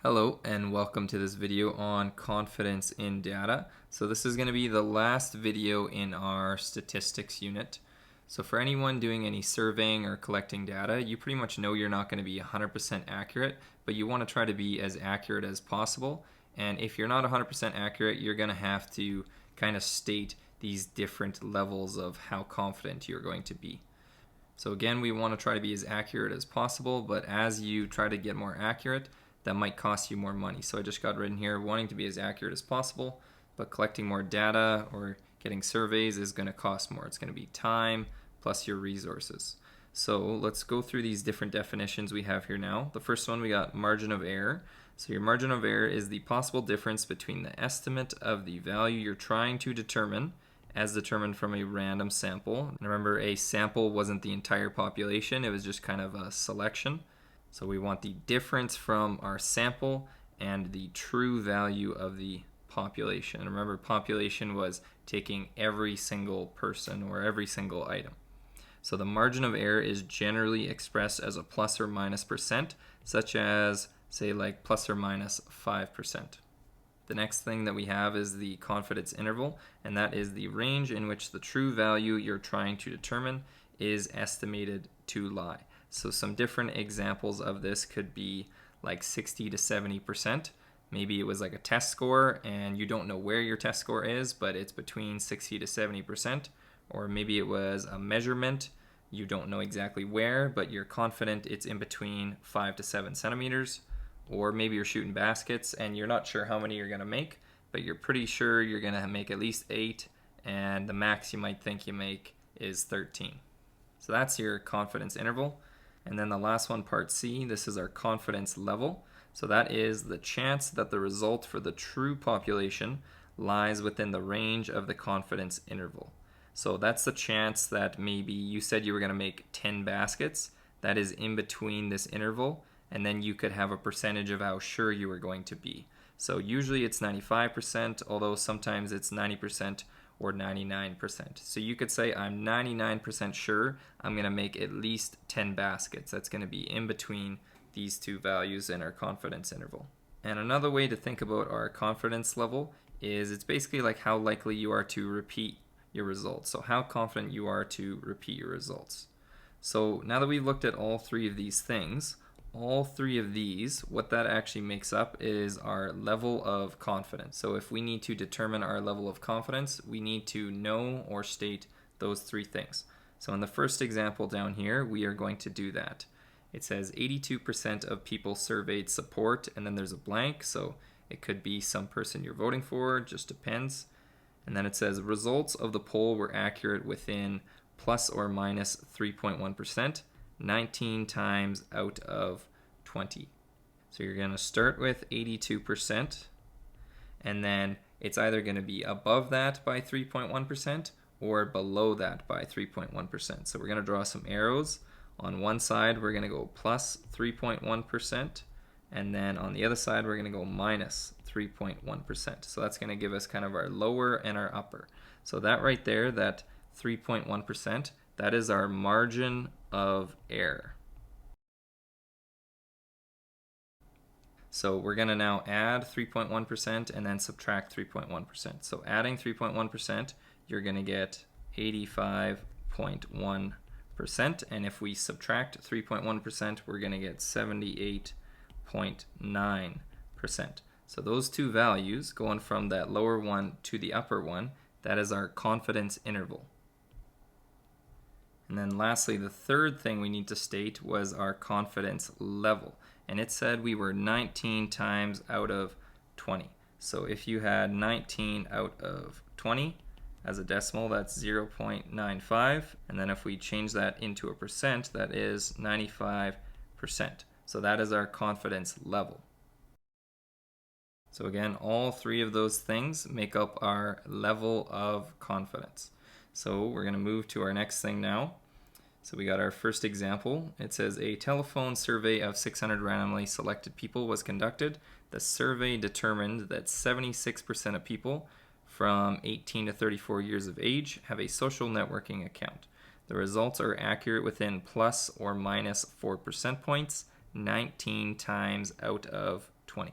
Hello and welcome to this video on confidence in data. So this is going to be the last video in our statistics unit. So for anyone doing any surveying or collecting data, you pretty much know you're not going to be 100% accurate, but you want to try to be as accurate as possible. And if you're not 100% accurate, you're going to have to kind of state these different levels of how confident you're going to be. So again, we want to try to be as accurate as possible, but as you try to get more accurate, that might cost you more money. So I just got written here, wanting to be as accurate as possible, but collecting more data or getting surveys is going to cost more. It's going to be time plus your resources. So let's go through these different definitions we have here now. The first one, we got margin of error. So your margin of error is the possible difference between the estimate of the value you're trying to determine as determined from a random sample. And remember, a sample wasn't the entire population, it was just kind of a selection. So we want the difference from our sample and the true value of the population. And remember, population was taking every single person or every single item. So the margin of error is generally expressed as a plus or minus percent, such as, say, like plus or minus 5%. The next thing that we have is the confidence interval, and that is the range in which the true value you're trying to determine is estimated to lie. So some different examples of this could be like 60 to 70%. Maybe it was like a test score and you don't know where your test score is, but it's between 60 to 70%. Or maybe it was a measurement. You don't know exactly where, but you're confident it's in between 5 to 7 centimeters. Or maybe you're shooting baskets and you're not sure how many you're going to make, but you're pretty sure you're going to make at least 8, and the max you might think you make is 13. So that's your confidence interval. And then the last one, part C, this is our confidence level. So that is the chance that the result for the true population lies within the range of the confidence interval. So that's the chance that maybe you said you were going to make 10 baskets. That is in between this interval, and then you could have a percentage of how sure you were going to be. So usually it's 95%, although sometimes it's 90% or 99%. So you could say I'm 99% sure I'm going to make at least 10 baskets. That's going to be in between these two values in our confidence interval. And another way to think about our confidence level is it's basically like how likely you are to repeat your results. So how confident you are to repeat your results. So now that we've looked at all three of these things, all three of these, what that actually makes up is our level of confidence. So if we need to determine our level of confidence, we need to know or state those three things. So in the first example down here, we are going to do that. It says 82% of people surveyed support, and then there's a blank, so it could be some person you're voting for, just depends. And then it says results of the poll were accurate within plus or minus 3.1%. 19 times out of 20. So you're going to start with 82%, and then it's either going to be above that by 3.1% or below that by 3.1%. So we're going to draw some arrows. On one side, we're going to go plus 3.1%, and then on the other side, we're going to go minus 3.1%. So that's going to give us kind of our lower and our upper. So that right there, that 3.1%, that is our margin of error. So we're going to now add 3.1% and then subtract 3.1%. So adding 3.1%, you're going to get 85.1%. And if we subtract 3.1%, we're going to get 78.9%. So those two values, going from that lower one to the upper one, that is our confidence interval. And then lastly, the third thing we need to state was our confidence level. And it said we were 19 times out of 20. So if you had 19 out of 20 as a decimal, that's 0.95. And then if we change that into a percent, that is 95%. So that is our confidence level. So again, all three of those things make up our level of confidence. So we're going to move to our next thing now. So we got our first example. It says a telephone survey of 600 randomly selected people was conducted. The survey determined that 76% of people from 18 to 34 years of age have a social networking account. The results are accurate within plus or minus 4 percent points 19 times out of 20.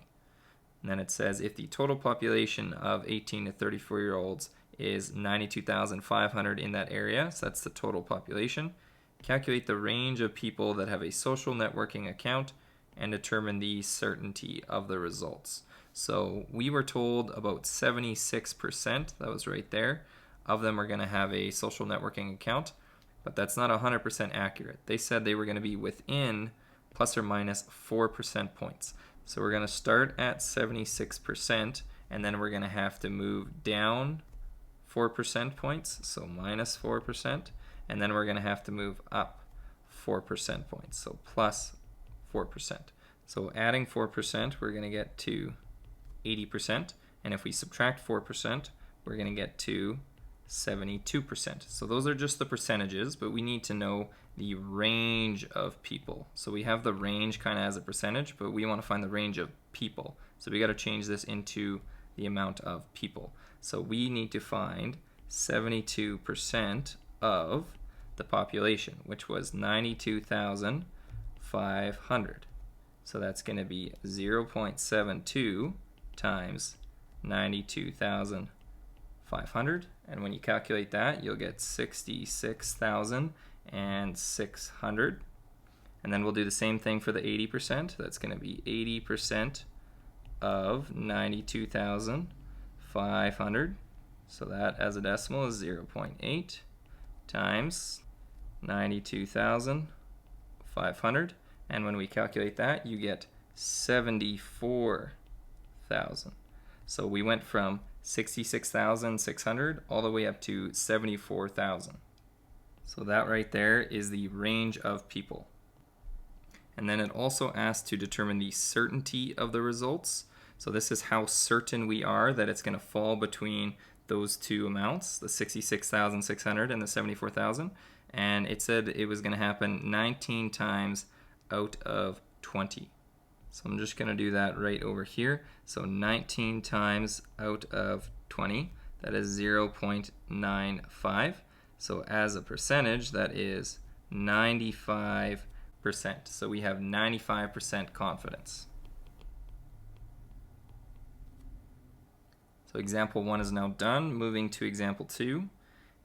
And then it says if the total population of 18 to 34-year-olds is 92,500 in that area, so that's the total population, calculate the range of people that have a social networking account and determine the certainty of the results. So we were told about 76%, that was right there, of them are going to have a social networking account, but that's not 100% accurate. They said they were going to be within plus or minus 4 percent points. So we're going to start at 76%, and then we're going to have to move down 4 percent points, so minus 4%, and then we're going to have to move up 4 percent points, so plus 4%. So adding 4%, we're going to get to 80%, and if we subtract 4%, we're going to get to 72%. So those are just the percentages, but we need to know the range of people. So we have the range kind of as a percentage, but we want to find the range of people. So we got to change this into the amount of people. So we need to find 72% of the population, which was 92,500. So that's going to be 0.72 times 92,500. And when you calculate that, you'll get 66,600. And then we'll do the same thing for the 80%. That's going to be 80% of 92,500. So that as a decimal is 0.8 times 92,500. And when we calculate that, you get 74,000. So we went from 66,600 all the way up to 74,000. So that right there is the range of people. And then it also asks to determine the certainty of the results. So this is how certain we are that it's going to fall between those two amounts, the 66,600 and the 74,000. And it said it was going to happen 19 times out of 20. So I'm just going to do that right over here. So 19 times out of 20, that is 0.95. So as a percentage, that is 95%. So we have 95% confidence. So example 1 is now done. Moving to example 2.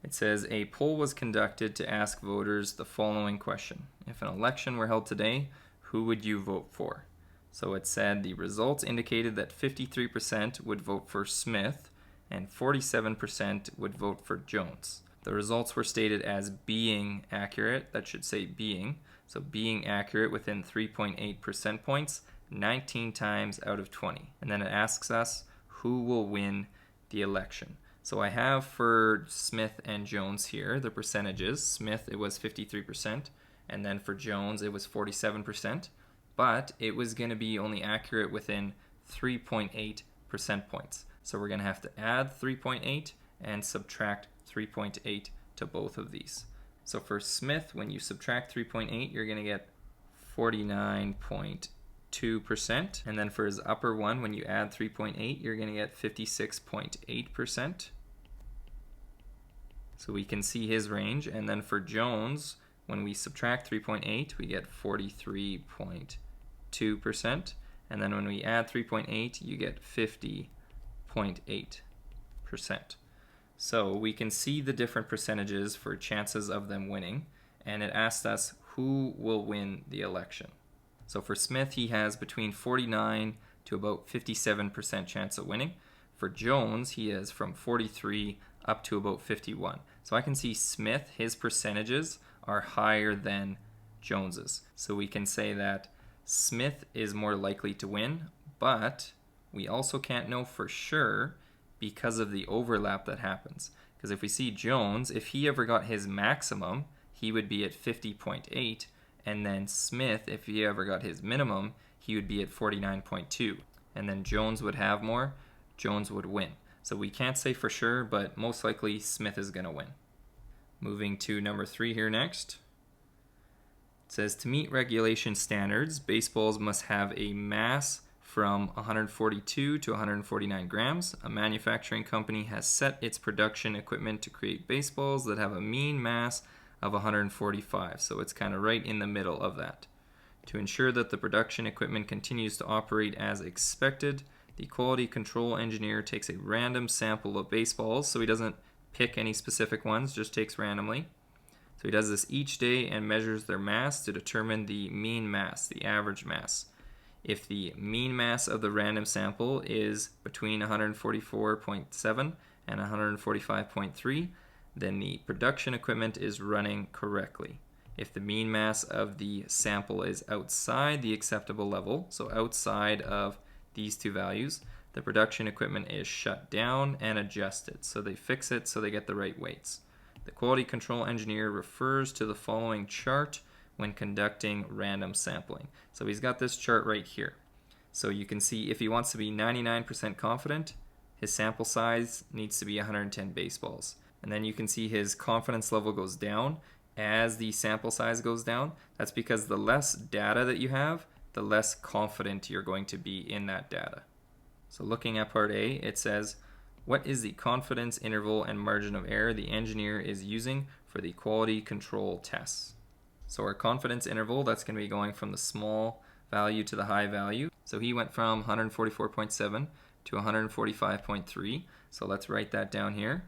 It says a poll was conducted to ask voters the following question. If an election were held today, who would you vote for? So it said the results indicated that 53% would vote for Smith and 47% would vote for Jones. The results were stated as being accurate. That should say being. So being accurate within 3.8 percent points 19 times out of 20. And then it asks us who will win the election. So I have for Smith and Jones here the percentages. Smith, it was 53%, and then for Jones it was 47%, but it was going to be only accurate within 3.8 percent points. So we're going to have to add 3.8 and subtract 3.8 to both of these. So for Smith, when you subtract 3.8, you're going to get 49.2%. And then for his upper one, when you add 3.8, you're going to get 56.8%. So we can see his range. And then for Jones, when we subtract 3.8, we get 43.2%. And then when we add 3.8, you get 50.8%. So we can see the different percentages for chances of them winning, and it asked us who will win the election. So for Smith, he has between 49 to about 57% chance of winning. For Jones, he is from 43 up to about 51. So I can see Smith, his percentages are higher than Jones's. So we can say that Smith is more likely to win, but we also can't know for sure because of the overlap that happens. Because if we see Jones, if he ever got his maximum, he would be at 50.8, and then Smith, if he ever got his minimum, he would be at 49.2, and then Jones would have more, Jones would win. So we can't say for sure, but most likely Smith is going to win. Moving to number 3 here next. It says to meet regulation standards, baseballs must have a mass from 142 to 149 grams. A manufacturing company has set its production equipment to create baseballs that have a mean mass of 145. So it's kind of right in the middle of that. To ensure that the production equipment continues to operate as expected, the quality control engineer takes a random sample of baseballs. So he doesn't pick any specific ones, just takes randomly. So he does this each day and measures their mass to determine the mean mass, the average mass. If the mean mass of the random sample is between 144.7 and 145.3, then the production equipment is running correctly. If the mean mass of the sample is outside the acceptable level, so outside of these two values, the production equipment is shut down and adjusted. So they fix it so they get the right weights. The quality control engineer refers to the following chart when conducting random sampling. So he's got this chart right here. So you can see if he wants to be 99% confident, his sample size needs to be 110 baseballs. And then you can see his confidence level goes down as the sample size goes down. That's because the less data that you have, the less confident you're going to be in that data. So looking at part A, it says, what is the confidence interval and margin of error the engineer is using for the quality control tests? So our confidence interval, that's going to be going from the small value to the high value. So he went from 144.7 to 145.3. So let's write that down here.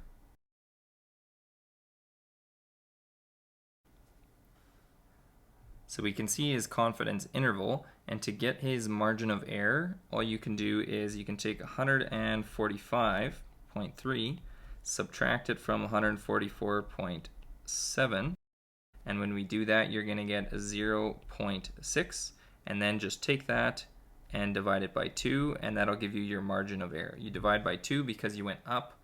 So we can see his confidence interval, and to get his margin of error, all you can do is you can take 145.3, subtract it from 144.7, and when we do that, you're going to get 0.6, and then just take that and divide it by 2, and that'll give you your margin of error. You divide by 2 because you went up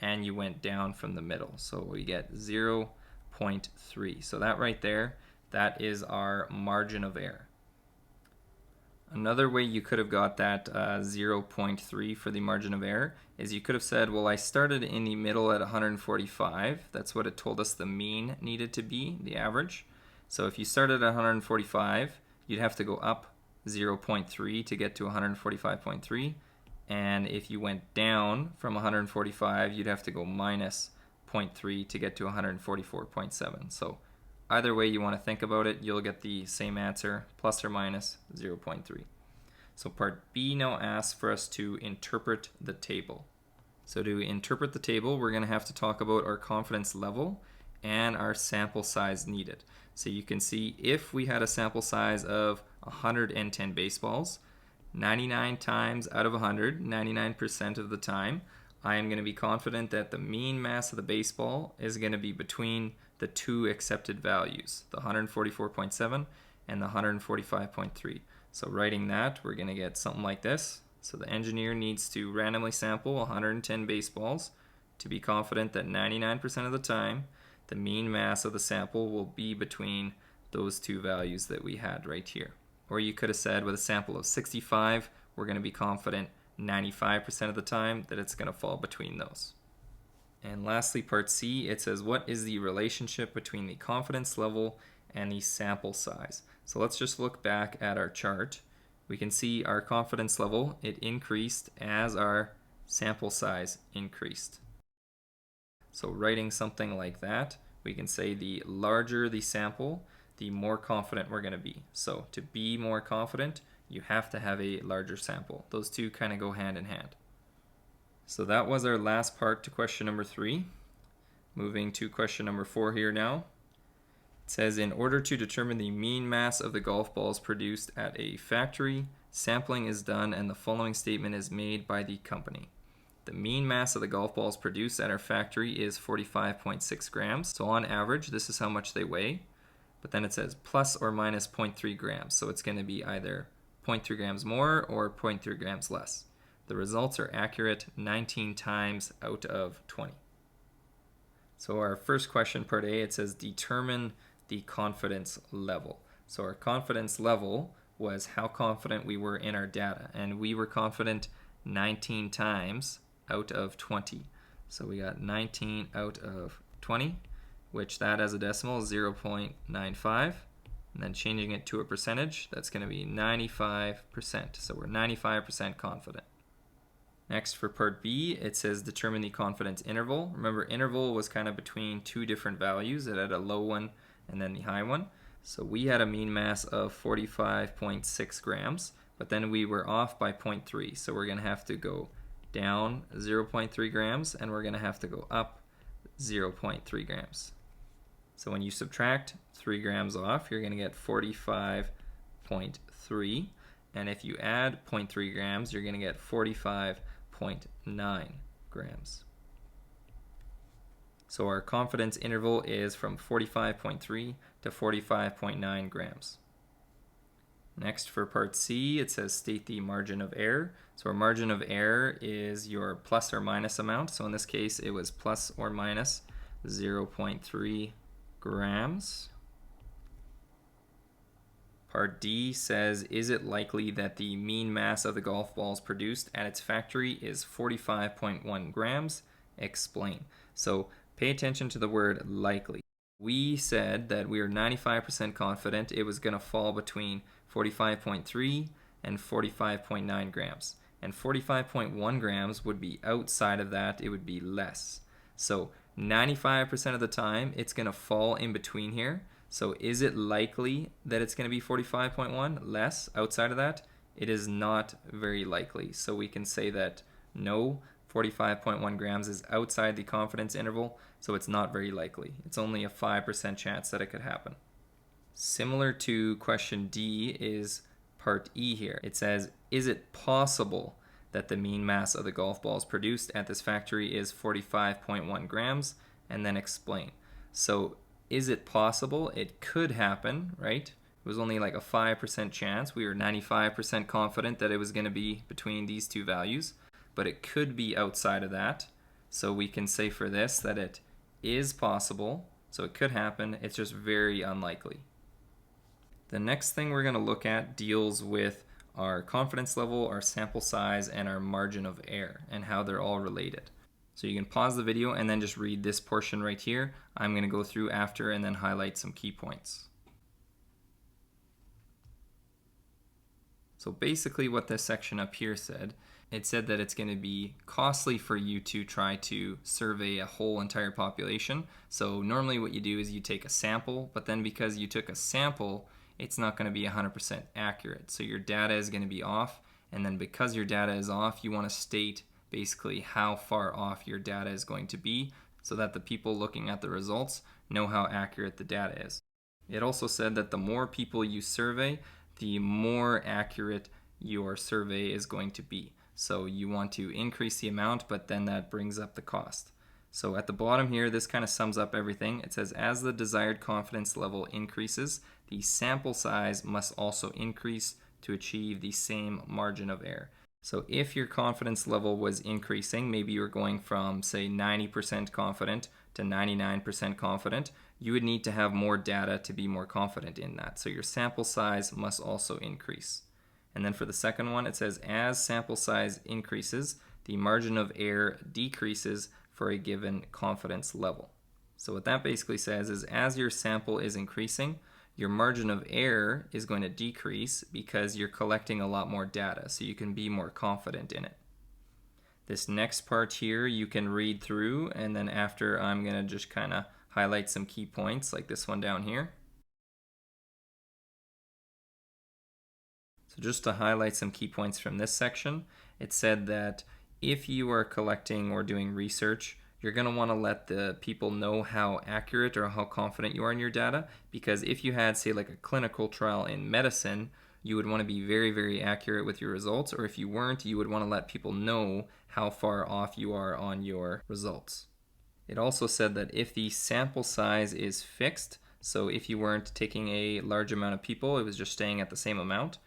and you went down from the middle, so we get 0.3. So that right there, that is our margin of error. Another way you could have got that 0.3 for the margin of error is you could have said, well, I started in the middle at 145. That's what it told us the mean needed to be, the average. So if you started at 145, you'd have to go up 0.3 to get to 145.3. And if you went down from 145, you'd have to go minus 0.3 to get to 144.7. So either way you want to think about it, you'll get the same answer, plus or minus 0.3. So part B now asks for us to interpret the table. So to interpret the table, we're going to have to talk about our confidence level and our sample size needed. So you can see if we had a sample size of 110 baseballs, 99 times out of 100, 99% of the time, I am going to be confident that the mean mass of the baseball is going to be between the two accepted values, the 144.7 and the 145.3. So writing that, we're going to get something like this. So the engineer needs to randomly sample 110 baseballs to be confident that 99% of the time, the mean mass of the sample will be between those two values that we had right here. Or you could have said with a sample of 65, we're going to be confident 95% of the time that it's going to fall between those. And lastly, part C, it says, what is the relationship between the confidence level and the sample size? So let's just look back at our chart. We can see our confidence level, it increased as our sample size increased. So writing something like that, we can say the larger the sample, the more confident we're going to be. So to be more confident, you have to have a larger sample. Those two kind of go hand in hand. So that was our last part to question number 3. Moving to question number 4 here now. It says, in order to determine the mean mass of the golf balls produced at a factory, sampling is done and the following statement is made by the company. The mean mass of the golf balls produced at our factory is 45.6 grams. So on average, this is how much they weigh. But then it says plus or minus 0.3 grams. So it's going to be either 0.3 grams more or 0.3 grams less. The results are accurate 19 times out of 20. So our first question, part A, it says determine the confidence level. So our confidence level was how confident we were in our data. And we were confident 19 times out of 20. So we got 19 out of 20, which that as a decimal is 0.95. And then changing it to a percentage, that's going to be 95%. So we're 95% confident. Next, for part B, it says determine the confidence interval. Remember, interval was kind of between two different values. It had a low one and then the high one. So we had a mean mass of 45.6 grams, but then we were off by 0.3. So we're going to have to go down 0.3 grams, and we're going to have to go up 0.3 grams. So when you subtract 3 grams off, you're going to get 45.3. And if you add 0.3 grams, you're going to get 45.9 grams. So our confidence interval is from 45.3 to 45.9 grams. Next, for part C, it says state the margin of error. So our margin of error is your plus or minus amount. So in this case, it was plus or minus 0.3 grams. Part D says, is it likely that the mean mass of the golf balls produced at its factory is 45.1 grams? Explain. So pay attention to the word likely. We said that we are 95% confident it was going to fall between 45.3 and 45.9 grams. And 45.1 grams would be outside of that, it would be less. So 95% of the time, it's going to fall in between here. So is it likely that it's going to be 45.1 less outside of that? It is not very likely. So we can say that no, 45.1 grams is outside the confidence interval, so it's not very likely. It's only a 5% chance that it could happen. Similar to question D is part E here. It says, is it possible that the mean mass of the golf balls produced at this factory is 45.1 grams? And then explain. So is it possible? It could happen, right? It was only like a 5% chance. We were 95% confident that it was going to be between these two values, but it could be outside of that. So we can say for this that it is possible. So it could happen. It's just very unlikely. The next thing we're going to look at deals with our confidence level, our sample size, and our margin of error, and how they're all related. So you can pause the video and then just read this portion right here. I'm going to go through after and then highlight some key points. So basically what this section up here said, it said that it's going to be costly for you to try to survey a whole entire population. So normally what you do is you take a sample, but then because you took a sample, it's not going to be 100% accurate. So your data is going to be off, and then because your data is off, you want to state basically how far off your data is going to be so that the people looking at the results know how accurate the data is. It also said that the more people you survey, the more accurate your survey is going to be. So you want to increase the amount, but then that brings up the cost. So at the bottom here, this kind of sums up everything. It says, as the desired confidence level increases, the sample size must also increase to achieve the same margin of error. So if your confidence level was increasing, maybe you were going from, say, 90% confident to 99% confident, you would need to have more data to be more confident in that. So your sample size must also increase. And then for the second one, it says, as sample size increases, the margin of error decreases for a given confidence level. So what that basically says is, as your sample is increasing, your margin of error is going to decrease because you're collecting a lot more data, so you can be more confident in it. This next part here you can read through, and then after I'm going to just kind of highlight some key points like this one down here. So just to highlight some key points from this section, it said that if you are collecting or doing research, you're going to want to let the people know how accurate or how confident you are in your data, because if you had, say, like a clinical trial in medicine, you would want to be very, very accurate with your results, or if you weren't, you would want to let people know how far off you are on your results. It also said that if the sample size is fixed, so if you weren't taking a large amount of people, it was just staying at the same amount,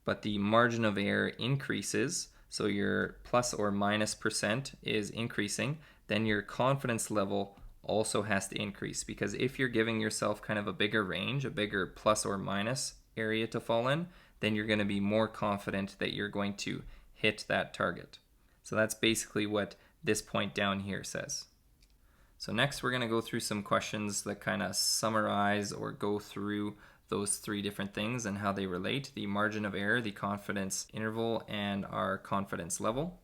but the margin of error increases, so your plus or minus percent is increasing, then your confidence level also has to increase, because if you're giving yourself kind of a bigger range, a bigger plus or minus area to fall in, then you're going to be more confident that you're going to hit that target. So that's basically what this point down here says. So next we're going to go through some questions that kind of summarize or go through those three different things and how they relate: the margin of error, the confidence interval, and our confidence level.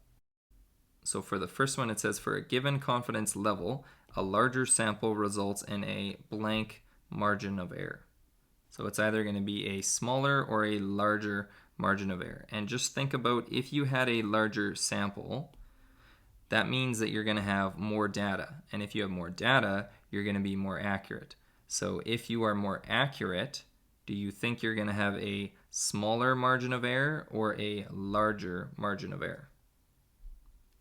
So for the first one, it says for a given confidence level, a larger sample results in a blank margin of error. So it's either going to be a smaller or a larger margin of error. And just think about if you had a larger sample, that means that you're going to have more data. And if you have more data, you're going to be more accurate. So if you are more accurate, do you think you're going to have a smaller margin of error or a larger margin of error?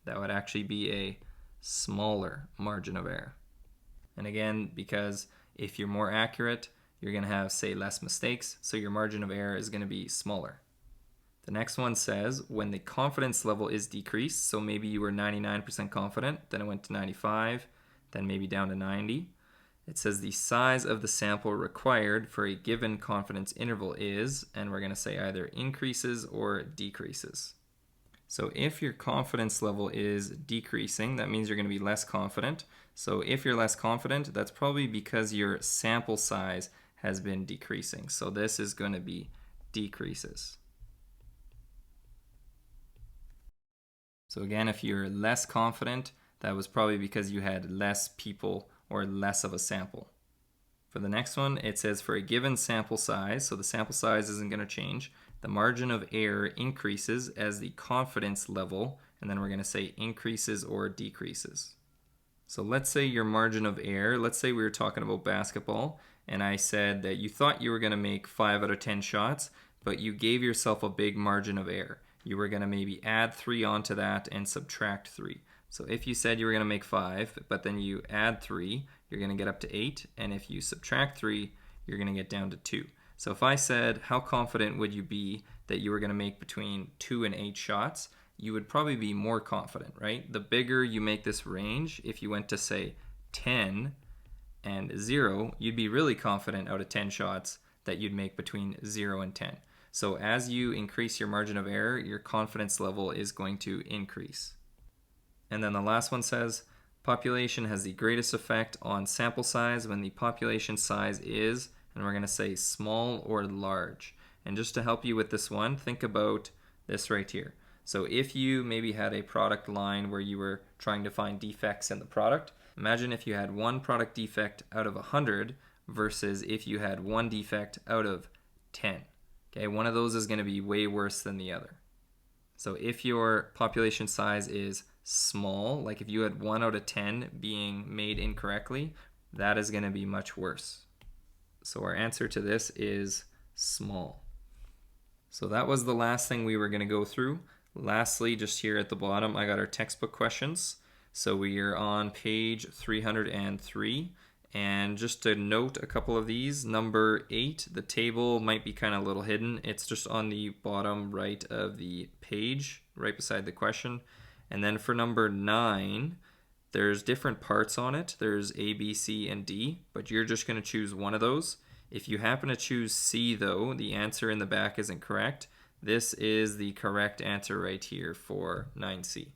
That would actually be a smaller margin of error. And again, because if you're more accurate, you're going to have, say, less mistakes, so your margin of error is going to be smaller. The next one says when the confidence level is decreased, so maybe you were 99% confident, then it went to 95, then maybe down to 90. It says the size of the sample required for a given confidence interval is, and we're going to say either increases or decreases. So if your confidence level is decreasing, that means you're going to be less confident. So if you're less confident, that's probably because your sample size has been decreasing. So this is going to be decreases. So again, if you're less confident, that was probably because you had less people or less of a sample. For the next one, it says for a given sample size, so the sample size isn't going to change, the margin of error increases as the confidence level, and then we're going to say increases or decreases. So let's say your margin of error, let's say we were talking about basketball, and I said that you thought you were going to make 5 out of 10 shots, but you gave yourself a big margin of error. You were going to maybe add 3 onto that and subtract 3. So if you said you were going to make 5, but then you add 3, you're going to get up to 8, and if you subtract 3, you're going to get down to 2. So if I said, how confident would you be that you were going to make between 2 and 8 shots, you would probably be more confident, right? The bigger you make this range, if you went to say 10 and 0, you'd be really confident out of 10 shots that you'd make between 0 and 10. So as you increase your margin of error, your confidence level is going to increase. And then the last one says, population has the greatest effect on sample size when the population size is, and we're going to say small or large. And just to help you with this one, think about this right here. So if you maybe had a product line where you were trying to find defects in the product, imagine if you had one product defect out of 100 versus if you had one defect out of 10. Okay, one of those is going to be way worse than the other. So if your population size is small, like if you had 1 out of 10 being made incorrectly, that is going to be much worse. So our answer to this is small. So that was the last thing we were going to go through. Lastly, just here at the bottom, I got our textbook questions. So we are on page 303. And just to note a couple of these, number 8, the table might be kind of a little hidden. It's just on the bottom right of the page, right beside the question. And then for number 9, there's different parts on it. There's A, B, C, and D, but you're just going to choose one of those. If you happen to choose C, though, the answer in the back isn't correct. This is the correct answer right here for 9C.